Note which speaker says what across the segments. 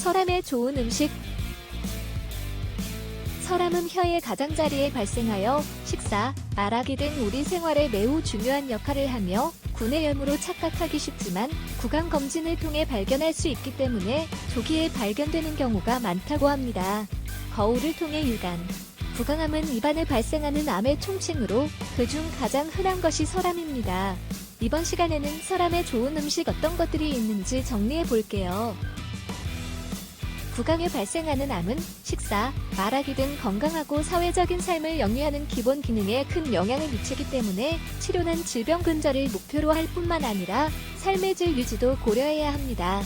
Speaker 1: 서람의 좋은 음식. 서람은 혀의 가장자리에 발생하여 식사, 말하기 등 우리 생활에 매우 중요한 역할을 하며 구내염으로 착각하기 쉽지만 구강검진을 통해 발견할 수 있기 때문에 조기에 발견되는 경우가 많다고 합니다. 거울을 통해 유관. 구강암은 입안에 발생하는 암의 총칭으로 그중 가장 흔한 것이 서람입니다. 이번 시간에는 서람에 좋은 음식 어떤 것들이 있는지 정리해 볼게요. 구강에 발생하는 암은 식사, 말하기 등 건강하고 사회적인 삶을 영위하는 기본 기능에 큰 영향을 미치기 때문에 치료는 질병 근절을 목표로 할 뿐만 아니라 삶의 질 유지도 고려해야 합니다.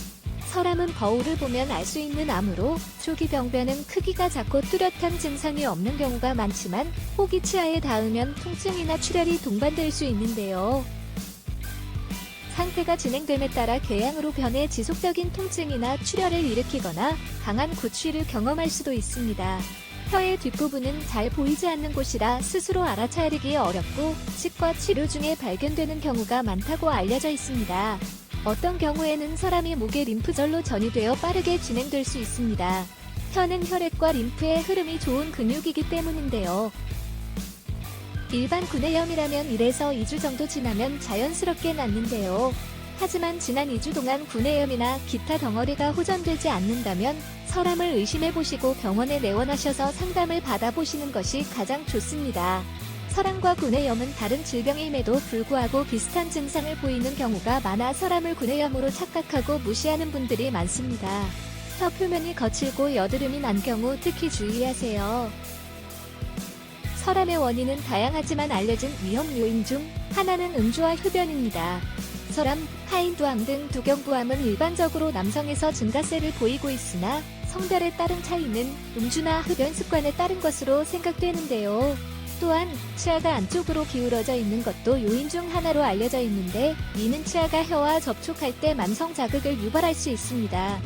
Speaker 1: 서람은 거울을 보면 알 수 있는 암으로 초기 병변은 크기가 작고 뚜렷한 증상이 없는 경우가 많지만 혹이 치아에 닿으면 통증이나 출혈이 동반될 수 있는데요. 상태가 진행됨에 따라 궤양으로 변해 지속적인 통증이나 출혈을 일으키거나 강한 구취를 경험할 수도 있습니다. 혀의 뒷부분은 잘 보이지 않는 곳이라 스스로 알아차리기 어렵고 치과 치료 중에 발견되는 경우가 많다고 알려져 있습니다. 어떤 경우에는 서람이 목의 림프절로 전이되어 빠르게 진행될 수 있습니다. 혀는 혈액과 림프의 흐름이 좋은 근육이기 때문인데요. 일반 구내염이라면 1에서 2주 정도 지나면 자연스럽게 낫는데요. 하지만 지난 2주 동안 구내염이나 기타 덩어리가 호전되지 않는다면 서람을 의심해보시고 병원에 내원하셔서 상담을 받아보시는 것이 가장 좋습니다. 서람과 구내염은 다른 질병임에도 불구하고 비슷한 증상을 보이는 경우가 많아 서람을 구내염으로 착각하고 무시하는 분들이 많습니다. 혀 표면이 거칠고 여드름이 난 경우 특히 주의하세요. 서람의 원인은 다양하지만 알려진 위험 요인 중 하나는 음주와 흡연입니다. 서람, 하인두암 등 두경부암은 일반적으로 남성에서 증가세를 보이고 있으나 성별에 따른 차이는 음주나 흡연 습관에 따른 것으로 생각되는데요. 또한 치아가 안쪽으로 기울어져 있는 것도 요인 중 하나로 알려져 있는데 이는 치아가 혀와 접촉할 때 만성 자극을 유발할 수 있습니다.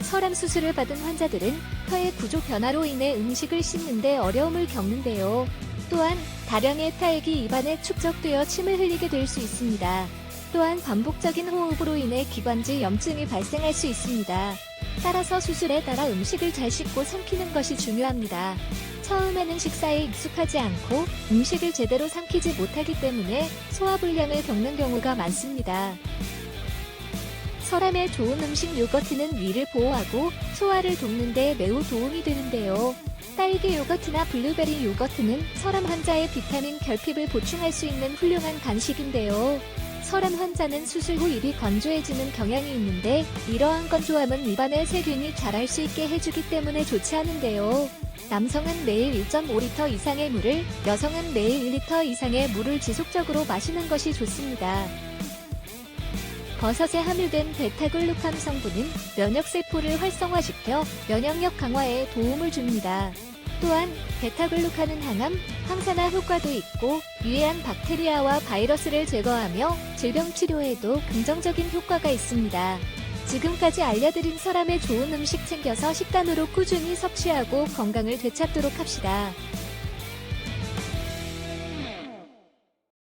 Speaker 1: 서람 수술을 받은 환자들은 혀의 구조 변화로 인해 음식을 씹는데 어려움을 겪는데요. 또한 다량의 타액이 입안에 축적되어 침을 흘리게 될 수 있습니다. 또한 반복적인 호흡으로 인해 기관지 염증이 발생할 수 있습니다. 따라서 수술에 따라 음식을 잘 씹고 삼키는 것이 중요합니다. 처음에는 식사에 익숙하지 않고 음식을 제대로 삼키지 못하기 때문에 소화불량을 겪는 경우가 많습니다. 서람에 좋은 음식 요거트는 위를 보호하고 소화를 돕는 데 매우 도움이 되는데요. 딸기 요거트나 블루베리 요거트는 서람 환자의 비타민 결핍을 보충할 수 있는 훌륭한 간식인데요. 서람 환자는 수술 후 입이 건조해지는 경향이 있는데 이러한 건조함은 입안에 세균이 자랄 수 있게 해주기 때문에 좋지 않은데요. 남성은 매일 1.5리터 이상의 물을, 여성은 매일 1리터 이상의 물을 지속적으로 마시는 것이 좋습니다. 버섯에 함유된 베타글루칸 성분은 면역세포를 활성화시켜 면역력 강화에 도움을 줍니다. 또한 베타글루칸은 항암, 항산화 효과도 있고 유해한 박테리아와 바이러스를 제거하며 질병 치료에도 긍정적인 효과가 있습니다. 지금까지 알려드린 서람의 좋은 음식 챙겨서 식단으로 꾸준히 섭취하고 건강을 되찾도록 합시다.